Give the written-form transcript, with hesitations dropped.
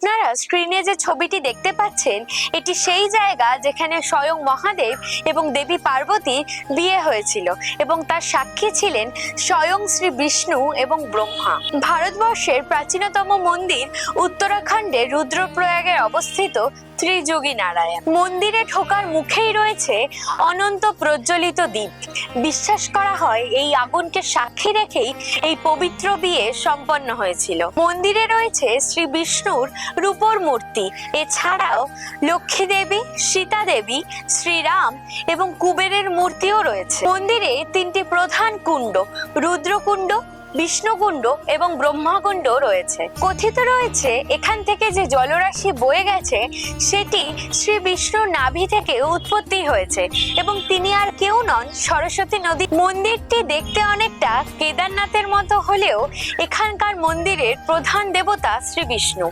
আপনারা স্ক্রিনে যে ছবিটি দেখতে পাচ্ছেন এটি সেই জায়গা যেখানে স্বয়ং মহাদেব এবং দেবী পার্বতী বিয়ে হয়েছিল এবং তার সাক্ষী ছিলেন স্বয়ং শ্রী বিষ্ণু এবং ব্রহ্মা। ভারতবর্ষের প্রাচীনতম মন্দির উত্তরাখণ্ডের রুদ্রপ্রয়াগে অবস্থিত ত্রিযোগী নারায়ণ। মন্দিরে ঢোকার মুখেই রয়েছে অনন্ত প্রজ্বলিত দ্বীপ। বিশ্বাস করা হয় এই আগুনকে সাক্ষী রেখেই এই পবিত্র বিয়ে সম্পন্ন হয়েছিল। মন্দিরে রয়েছে শ্রী বিষ্ণুর রূপোর মূর্তি, এছাড়াও লক্ষ্মী দেবী, সীতা দেবী, শ্রীরাম এবং কুবেরের মূর্তিও রয়েছে। মন্দিরে তিনটি প্রধান কুণ্ড, রুদ্রকুণ্ড, বিষ্ণুকুণ্ড এবং ব্রহ্মাকুণ্ড রয়েছে। কথিত রয়েছে এখান থেকে যে জলরাশি বয়ে গেছে সেটি শ্রী বিষ্ণুর নাভি থেকে উৎপত্তি হয়েছে এবং তিনি আর কেউ নন, সরস্বতী নদী। মন্দিরটি দেখতে অনেকটা কেদারনাথের মতো হলেও এখানকার মন্দিরের প্রধান দেবতা শ্রী বিষ্ণু।